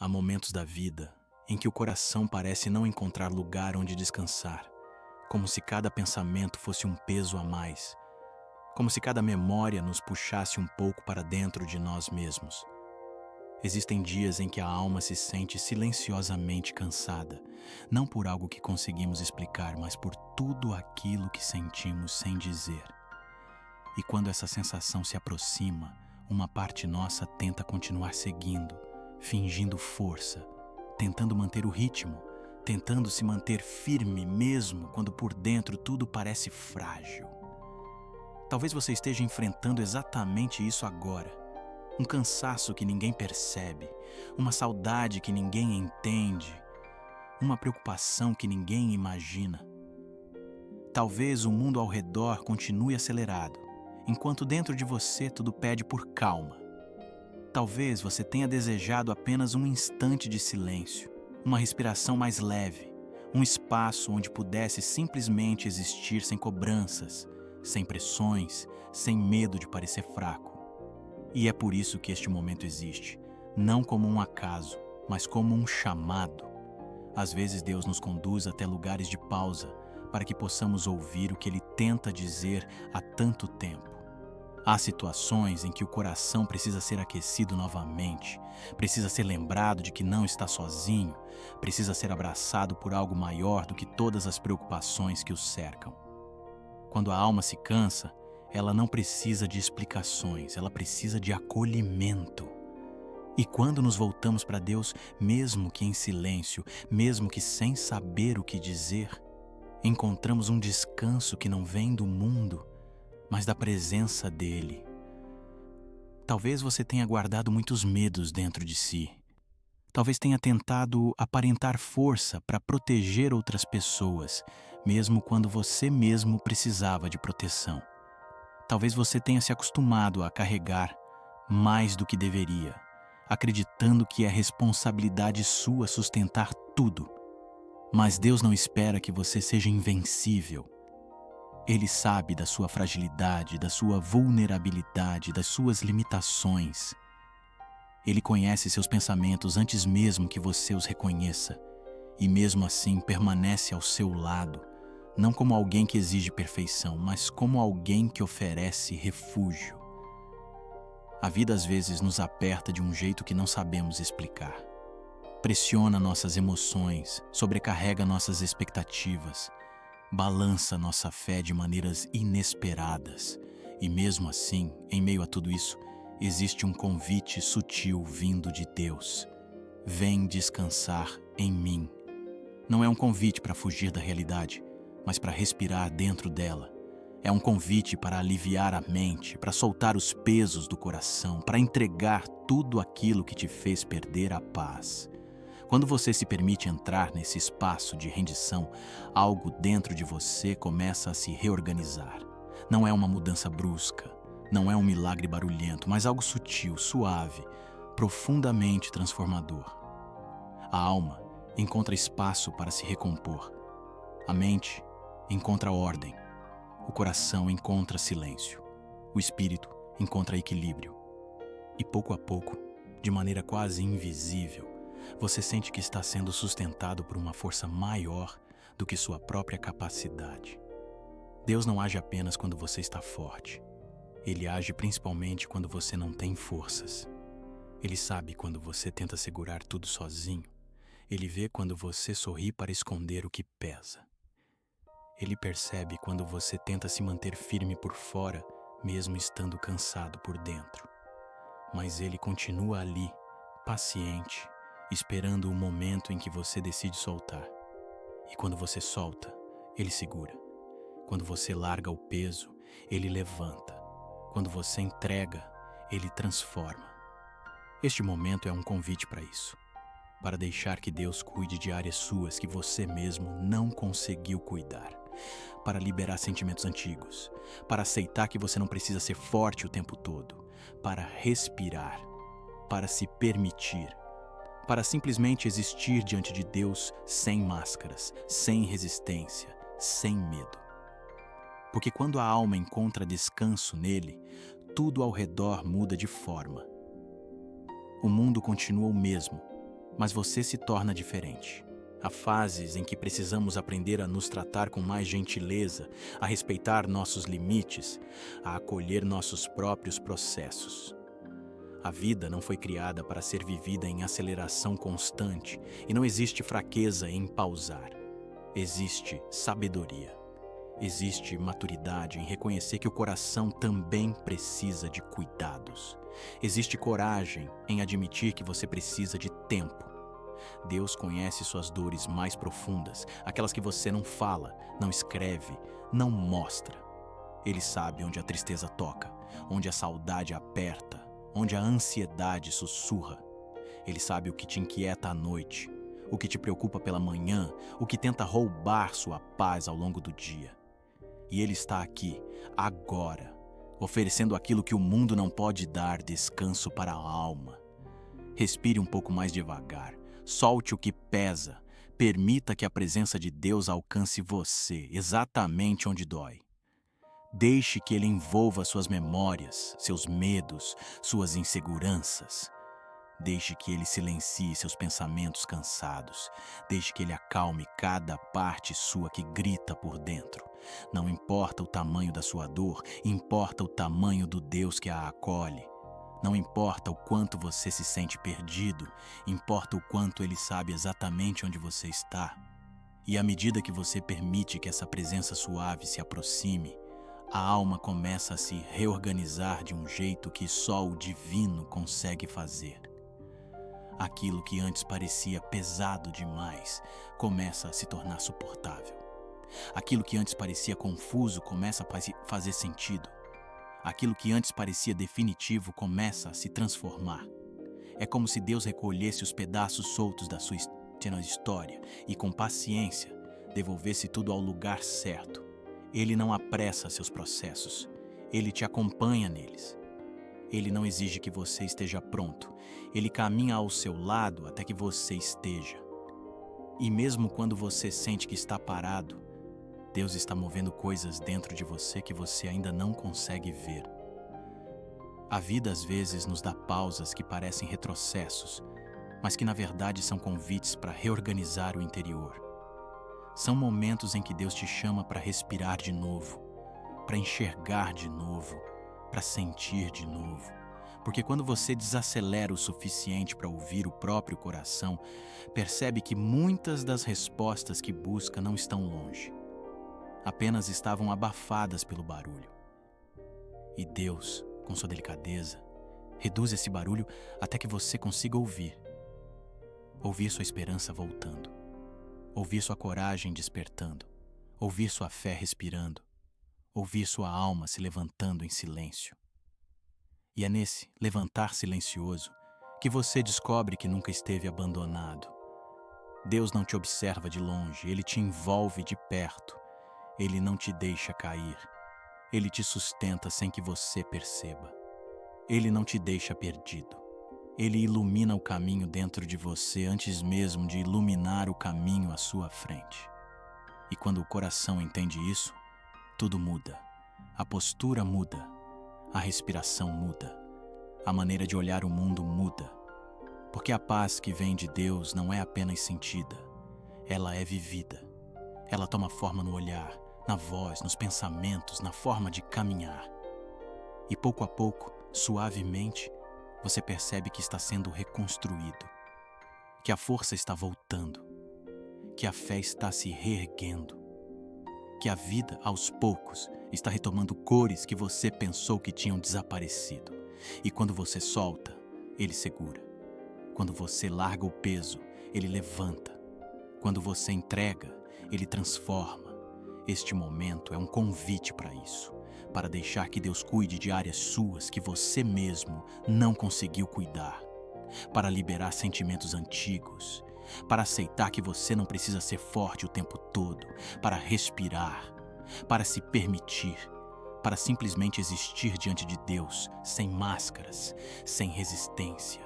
Há momentos da vida em que o coração parece não encontrar lugar onde descansar, como se cada pensamento fosse um peso a mais, como se cada memória nos puxasse um pouco para dentro de nós mesmos. Existem dias em que a alma se sente silenciosamente cansada, não por algo que conseguimos explicar, mas por tudo aquilo que sentimos sem dizer. E quando essa sensação se aproxima, uma parte nossa tenta continuar seguindo, fingindo força, tentando manter o ritmo, tentando se manter firme mesmo quando por dentro tudo parece frágil. Talvez você esteja enfrentando exatamente isso agora. Um cansaço que ninguém percebe, uma saudade que ninguém entende, uma preocupação que ninguém imagina. Talvez o mundo ao redor continue acelerado, enquanto dentro de você tudo pede por calma. Talvez você tenha desejado apenas um instante de silêncio, uma respiração mais leve, um espaço onde pudesse simplesmente existir sem cobranças, sem pressões, sem medo de parecer fraco. E é por isso que este momento existe, não como um acaso, mas como um chamado. Às vezes Deus nos conduz até lugares de pausa para que possamos ouvir o que Ele tenta dizer há tanto tempo. Há situações em que o coração precisa ser aquecido novamente, precisa ser lembrado de que não está sozinho, precisa ser abraçado por algo maior do que todas as preocupações que o cercam. Quando a alma se cansa, ela não precisa de explicações, ela precisa de acolhimento. E quando nos voltamos para Deus, mesmo que em silêncio, mesmo que sem saber o que dizer, encontramos um descanso que não vem do mundo, mas da presença dele. Talvez você tenha guardado muitos medos dentro de si. Talvez tenha tentado aparentar força para proteger outras pessoas, mesmo quando você mesmo precisava de proteção. Talvez você tenha se acostumado a carregar mais do que deveria, acreditando que é responsabilidade sua sustentar tudo. Mas Deus não espera que você seja invencível. Ele sabe da sua fragilidade, da sua vulnerabilidade, das suas limitações. Ele conhece seus pensamentos antes mesmo que você os reconheça, e mesmo assim permanece ao seu lado, não como alguém que exige perfeição, mas como alguém que oferece refúgio. A vida às vezes nos aperta de um jeito que não sabemos explicar. Pressiona nossas emoções, sobrecarrega nossas expectativas, balança nossa fé de maneiras inesperadas. E mesmo assim, em meio a tudo isso, existe um convite sutil vindo de Deus. Vem descansar em mim. Não é um convite para fugir da realidade, mas para respirar dentro dela. É um convite para aliviar a mente, para soltar os pesos do coração, para entregar tudo aquilo que te fez perder a paz. Quando você se permite entrar nesse espaço de rendição, algo dentro de você começa a se reorganizar. Não é uma mudança brusca, não é um milagre barulhento, mas algo sutil, suave, profundamente transformador. A alma encontra espaço para se recompor. A mente encontra ordem. O coração encontra silêncio. O espírito encontra equilíbrio. E pouco a pouco, de maneira quase invisível, você sente que está sendo sustentado por uma força maior do que sua própria capacidade. Deus não age apenas quando você está forte. Ele age principalmente quando você não tem forças. Ele sabe quando você tenta segurar tudo sozinho. Ele vê quando você sorri para esconder o que pesa. Ele percebe quando você tenta se manter firme por fora, mesmo estando cansado por dentro. Mas ele continua ali, paciente, esperando o momento em que você decide soltar. E quando você solta, ele segura. Quando você larga o peso, ele levanta. Quando você entrega, ele transforma. Este momento é um convite para isso, para deixar que Deus cuide de áreas suas que você mesmo não conseguiu cuidar, para liberar sentimentos antigos, para aceitar que você não precisa ser forte o tempo todo, para respirar, para se permitir, para simplesmente existir diante de Deus sem máscaras, sem resistência, sem medo. Porque quando a alma encontra descanso nele, tudo ao redor muda de forma. O mundo continua o mesmo, mas você se torna diferente. Há fases em que precisamos aprender a nos tratar com mais gentileza, a respeitar nossos limites, a acolher nossos próprios processos. A vida não foi criada para ser vivida em aceleração constante e não existe fraqueza em pausar. Existe sabedoria. Existe maturidade em reconhecer que o coração também precisa de cuidados. Existe coragem em admitir que você precisa de tempo. Deus conhece suas dores mais profundas, aquelas que você não fala, não escreve, não mostra. Ele sabe onde a tristeza toca, onde a saudade aperta, onde a ansiedade sussurra. Ele sabe o que te inquieta à noite, o que te preocupa pela manhã, o que tenta roubar sua paz ao longo do dia. E Ele está aqui, agora, oferecendo aquilo que o mundo não pode dar, descanso para a alma. Respire um pouco mais devagar, solte o que pesa, permita que a presença de Deus alcance você, exatamente onde dói. Deixe que Ele envolva suas memórias, seus medos, suas inseguranças. Deixe que Ele silencie seus pensamentos cansados. Deixe que Ele acalme cada parte sua que grita por dentro. Não importa o tamanho da sua dor, importa o tamanho do Deus que a acolhe. Não importa o quanto você se sente perdido, importa o quanto Ele sabe exatamente onde você está. E à medida que você permite que essa presença suave se aproxime, a alma começa a se reorganizar de um jeito que só o divino consegue fazer. Aquilo que antes parecia pesado demais começa a se tornar suportável. Aquilo que antes parecia confuso começa a fazer sentido. Aquilo que antes parecia definitivo começa a se transformar. É como se Deus recolhesse os pedaços soltos da sua história e, com paciência, devolvesse tudo ao lugar certo. Ele não apressa seus processos. Ele te acompanha neles. Ele não exige que você esteja pronto. Ele caminha ao seu lado até que você esteja. E mesmo quando você sente que está parado, Deus está movendo coisas dentro de você que você ainda não consegue ver. A vida às vezes nos dá pausas que parecem retrocessos, mas que na verdade são convites para reorganizar o interior. São momentos em que Deus te chama para respirar de novo, para enxergar de novo, para sentir de novo. Porque quando você desacelera o suficiente para ouvir o próprio coração, percebe que muitas das respostas que busca não estão longe. Apenas estavam abafadas pelo barulho. E Deus, com sua delicadeza, reduz esse barulho até que você consiga ouvir. Ouvir sua esperança voltando. Ouvir sua coragem despertando. Ouvir sua fé respirando. Ouvir sua alma se levantando em silêncio. E é nesse levantar silencioso que você descobre que nunca esteve abandonado. Deus não te observa de longe, Ele te envolve de perto. Ele não te deixa cair. Ele te sustenta sem que você perceba. Ele não te deixa perdido. Ele ilumina o caminho dentro de você antes mesmo de iluminar o caminho à sua frente. E quando o coração entende isso, tudo muda. A postura muda. A respiração muda. A maneira de olhar o mundo muda. Porque a paz que vem de Deus não é apenas sentida. Ela é vivida. Ela toma forma no olhar, na voz, nos pensamentos, na forma de caminhar. E pouco a pouco, suavemente, você percebe que está sendo reconstruído, que a força está voltando, que a fé está se reerguendo, que a vida, aos poucos, está retomando cores que você pensou que tinham desaparecido. E quando você solta, Ele segura. Quando você larga o peso, Ele levanta. Quando você entrega, Ele transforma. Este momento é um convite para isso, para deixar que Deus cuide de áreas suas que você mesmo não conseguiu cuidar, para liberar sentimentos antigos, para aceitar que você não precisa ser forte o tempo todo, para respirar, para se permitir, para simplesmente existir diante de Deus, sem máscaras, sem resistência,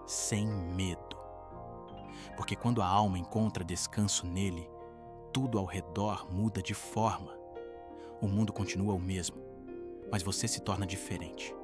sem medo. Porque quando a alma encontra descanso nele, tudo ao redor muda de forma. O mundo continua o mesmo, mas você se torna diferente.